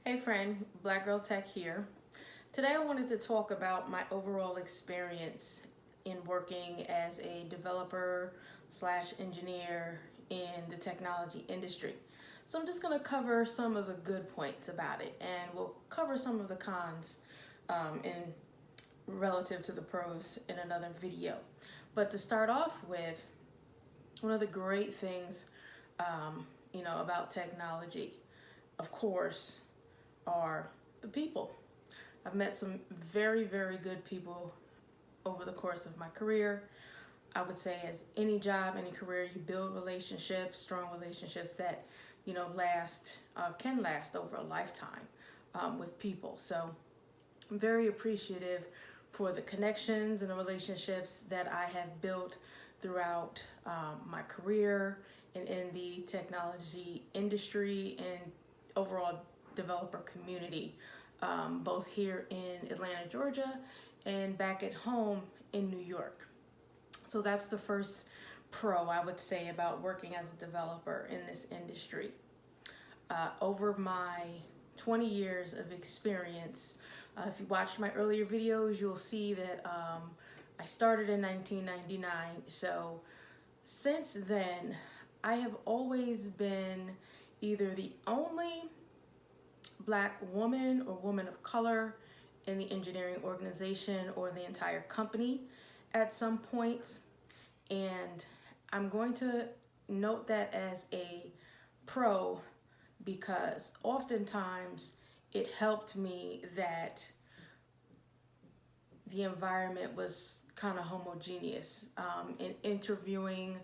Hey friend, Black Girl Tech here. Today I wanted to talk about my overall experience in working as a developer slash engineer in the technology industry. So I'm just going to cover some of the good points about it, and we'll cover some of the cons in relative to the pros in another video. But to start off with, one of the great things about technology, of course, are the people. I've met some very, very good people over the course of my career. I would say as any job, any career, you build relationships, strong relationships that, can last over a lifetime with people. So I'm very appreciative for the connections and the relationships that I have built throughout my career and in the technology industry and overall developer community, both here in Atlanta, Georgia, and back at home in New York. So that's the first pro I would say about working as a developer in this industry. Over my 20 years of experience, if you watched my earlier videos, you'll see that I started in 1999. So since then, I have always been either the only Black woman or woman of color in the engineering organization or the entire company at some point. And I'm going to note that as a pro because oftentimes it helped me that the environment was kind of homogeneous. In interviewing,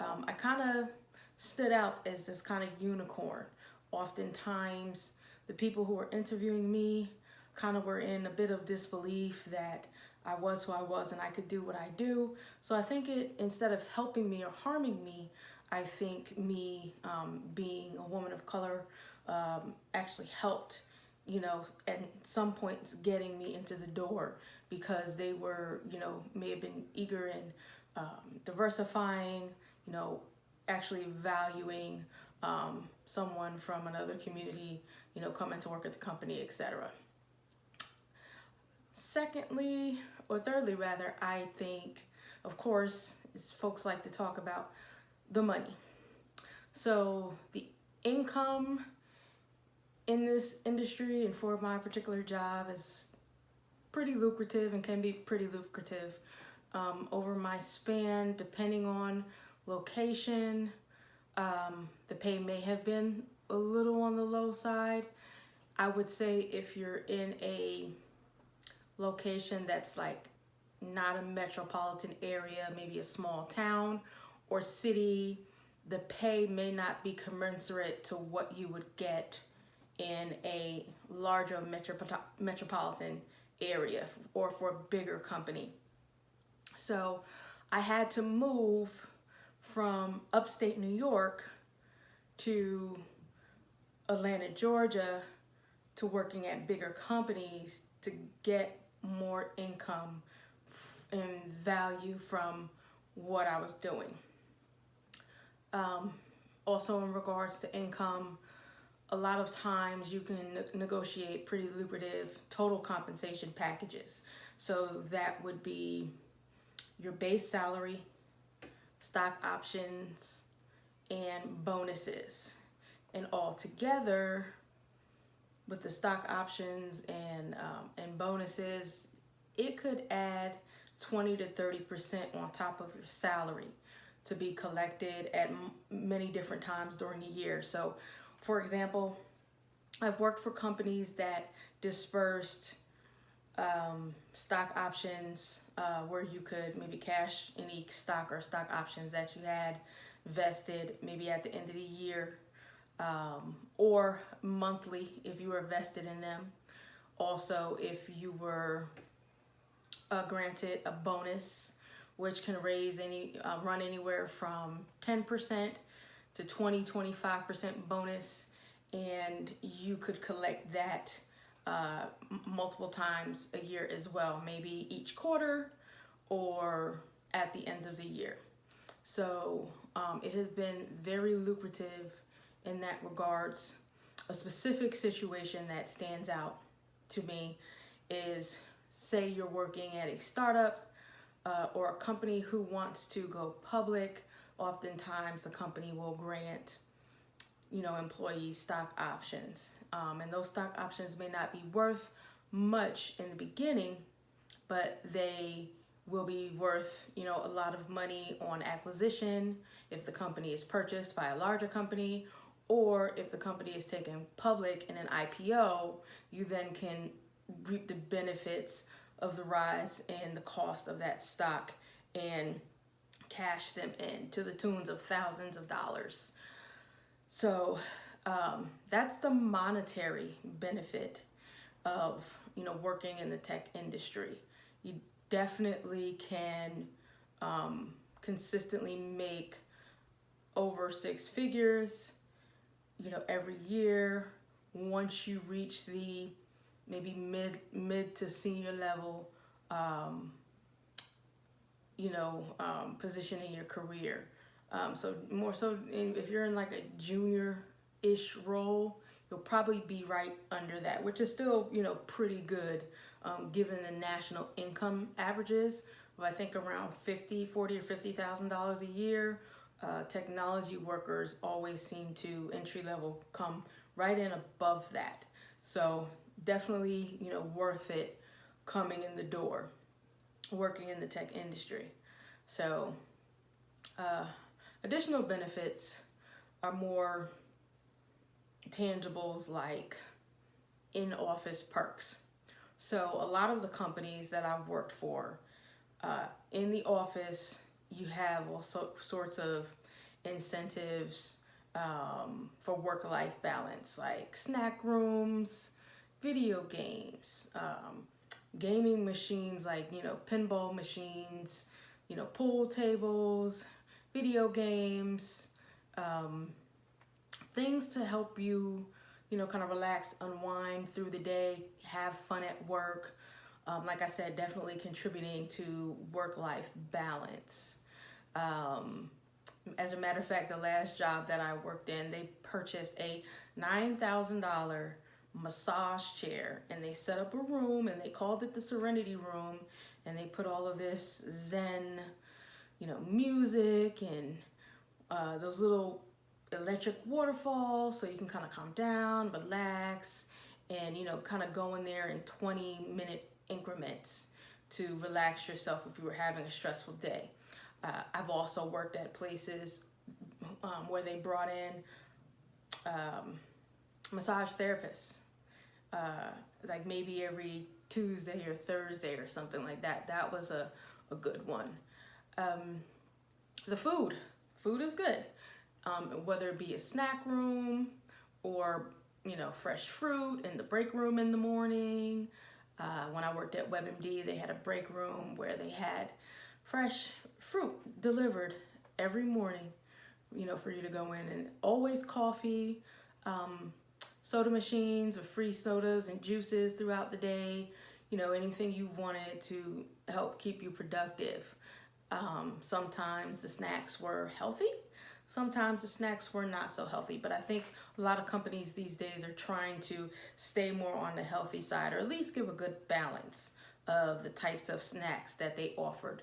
I kind of stood out as this kind of unicorn. Oftentimes, the people who were interviewing me kind of were in a bit of disbelief that I was who I was and I could do what I do. So I think it, instead of helping me or harming me, I think me being a woman of color actually helped, at some points getting me into the door because they were, may have been eager in diversifying, actually valuing someone from another community, coming to work at the company, etc. Secondly, or thirdly rather, I think, of course, folks like to talk about the money. So the income in this industry and for my particular job is pretty lucrative and can be pretty lucrative. Over my span, depending on location, the pay may have been a little on the low side. I would say if you're in a location that's like not a metropolitan area, maybe a small town or city, the pay may not be commensurate to what you would get in a larger metropolitan area or for a bigger company. So I had to move from upstate New York to Atlanta, Georgia to working at bigger companies to get more income and value from what I was doing. Also in regards to income, a lot of times you can negotiate pretty lucrative total compensation packages. So that would be your base salary, stock options, and bonuses. And all together, with the stock options and bonuses, it could add 20 to 30% on top of your salary to be collected at many different times during the year. So, for example, I've worked for companies that dispersed stock options where you could maybe cash any stock or stock options that you had vested maybe at the end of the year or monthly if you were vested in them. Also, if you were granted a bonus, which can run anywhere from 10% to 25% bonus, and you could collect that multiple times a year as well, maybe each quarter or at the end of the year. So it has been very lucrative in that regards. a specific situation that stands out to me is, say you're working at a startup or a company who wants to go public. Oftentimes the company will grant, employees stock options. And those stock options may not be worth much in the beginning, but they will be worth, a lot of money on acquisition if the company is purchased by a larger company, or if the company is taken public in an IPO, you then can reap the benefits of the rise in the cost of that stock and cash them in to the tunes of thousands of dollars. So that's the monetary benefit of, working in the tech industry. You definitely can consistently make over six figures, every year once you reach the maybe mid to senior level, position in your career. So more so if you're in like a junior-ish role, you'll probably be right under that, which is still, pretty good given the national income averages of, I think, around $40,000 or $50,000 a year. Technology workers always seem to entry level come right in above that. So definitely, worth it coming in the door, working in the tech industry. So additional benefits are more tangibles, like in-office perks. So a lot of the companies that I've worked for, in the office, you have all sorts of incentives for work-life balance, like snack rooms, video games, gaming machines like, pinball machines, pool tables, video games, things to help you, kind of relax, unwind through the day, have fun at work. Like I said, definitely contributing to work-life balance. As a matter of fact, the last job that I worked in, they purchased a $9,000 massage chair, and they set up a room, and they called it the Serenity Room, and they put all of this Zen, music and those little electric waterfalls, so you can kind of calm down, relax, and kind of go in there in 20-minute increments to relax yourself if you were having a stressful day. I've also worked at places where they brought in massage therapists, like maybe every Tuesday or Thursday or something like that. That was a good one. The food is good. Whether it be a snack room or, fresh fruit in the break room in the morning. When I worked at WebMD, they had a break room where they had fresh fruit delivered every morning, for you to go in, and always coffee, soda machines with free sodas and juices throughout the day, anything you wanted to help keep you productive. Sometimes the snacks were healthy, sometimes the snacks were not so healthy, but I think a lot of companies these days are trying to stay more on the healthy side, or at least give a good balance of the types of snacks that they offered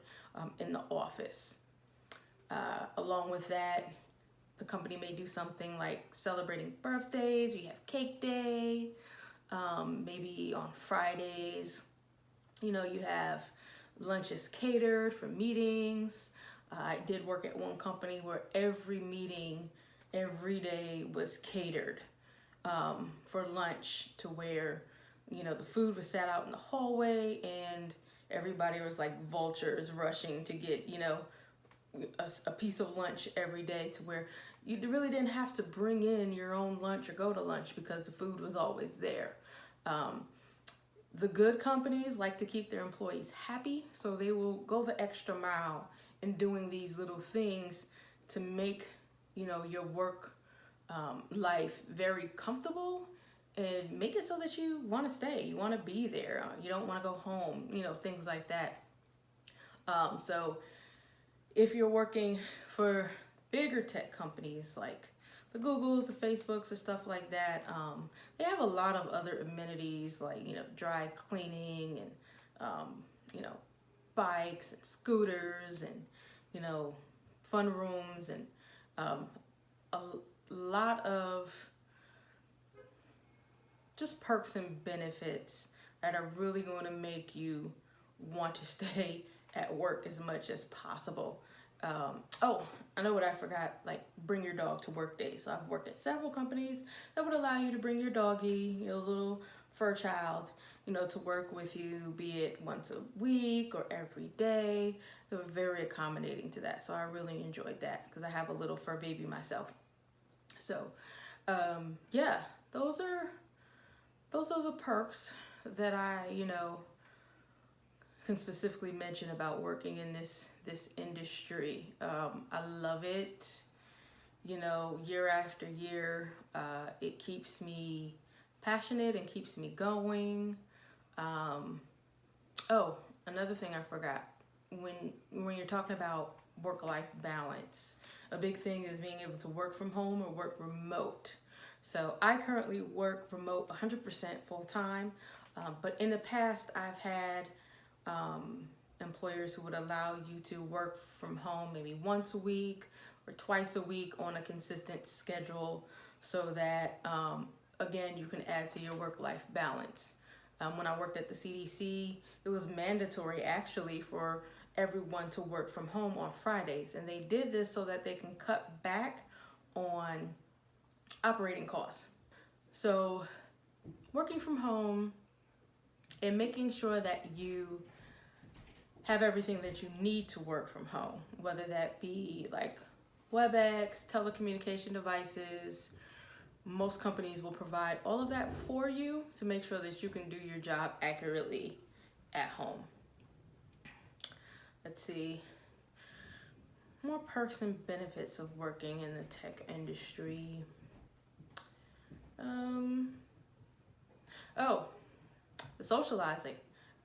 in the office. Along with that, the company may do something like celebrating birthdays. We have cake day. Maybe on Fridays, you have lunches catered for meetings. I did work at one company where every meeting every day was catered for lunch, to where the food was set out in the hallway, and everybody was like vultures rushing to get a piece of lunch every day, to where you really didn't have to bring in your own lunch or go to lunch because the food was always there. The good companies like to keep their employees happy, so they will go the extra mile in doing these little things to make your work life very comfortable, and make it so that you want to stay, you want to be there, you don't want to go home, things like that. So if you're working for bigger tech companies like the Googles, the Facebooks, or stuff like that. They have a lot of other amenities like, dry cleaning and, bikes and scooters and, fun rooms and a lot of just perks and benefits that are really going to make you want to stay at work as much as possible. Oh, I know what I forgot, like bring your dog to work days. So I've worked at several companies that would allow you to bring your doggy, your little fur child, to work with you, be it once a week or every day. They were very accommodating to that. So I really enjoyed that because I have a little fur baby myself. So, yeah, those are the perks that I, can specifically mention about working in this industry. I love it. Year after year, it keeps me passionate and keeps me going. Oh, another thing I forgot. When you're talking about work-life balance, a big thing is being able to work from home or work remote. So I currently work remote 100% full-time, but in the past I've had employers who would allow you to work from home maybe once a week or twice a week on a consistent schedule so that, again, you can add to your work-life balance. When I worked at the CDC, it was mandatory actually for everyone to work from home on Fridays. And they did this so that they can cut back on operating costs. So working from home and making sure that you have everything that you need to work from home, whether that be like WebEx, telecommunication devices. Most companies will provide all of that for you to make sure that you can do your job accurately at home. Let's see. More perks and benefits of working in the tech industry. Oh, the socializing.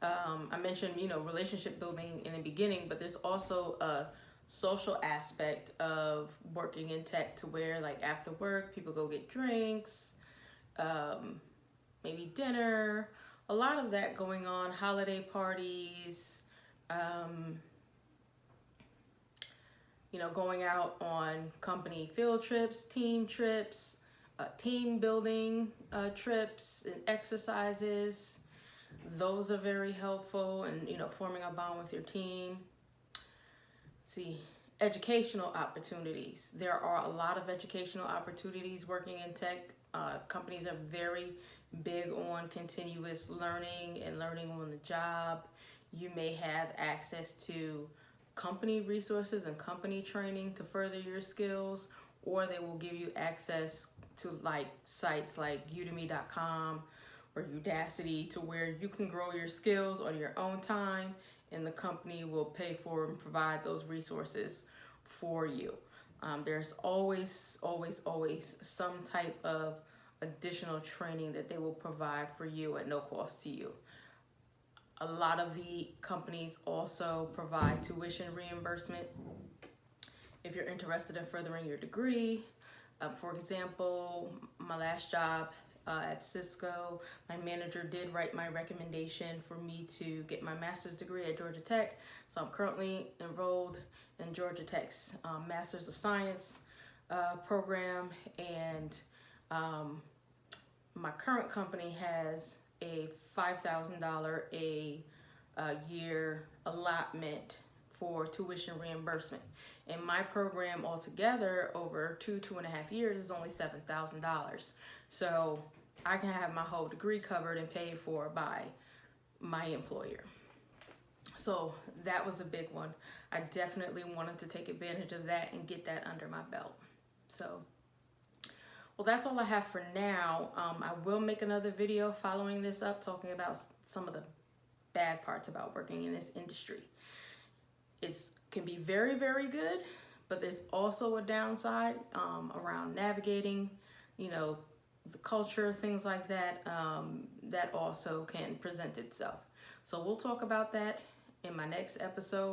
I mentioned, relationship building in the beginning, but there's also a social aspect of working in tech to where, like, after work, people go get drinks, maybe dinner, a lot of that going on, holiday parties, going out on company field trips, team building trips and exercises. Those are very helpful, and forming a bond with your team. See, educational opportunities. There are a lot of educational opportunities working in tech. Companies are very big on continuous learning and learning on the job. You may have access to company resources and company training to further your skills, or they will give you access to like sites like udemy.com or Udacity to where you can grow your skills on your own time, and the company will pay for and provide those resources for you. There's always some type of additional training that they will provide for you at no cost to you. A lot of the companies also provide tuition reimbursement if you're interested in furthering your degree. For example, my last job at Cisco, my manager did write my recommendation for me to get my master's degree at Georgia Tech. So I'm currently enrolled in Georgia Tech's Master's of Science program, and my current company has a $5,000 a year allotment for tuition reimbursement. And my program altogether over 2.5 years is only $7,000. So I can have my whole degree covered and paid for by my employer. So that was a big one. I definitely wanted to take advantage of that and get that under my belt. So, well, that's all I have for now. I will make another video following this up talking about some of the bad parts about working in this industry. It can be very, very good, but there's also a downside around navigating, the culture, things like that, that also can present itself. So we'll talk about that in my next episode.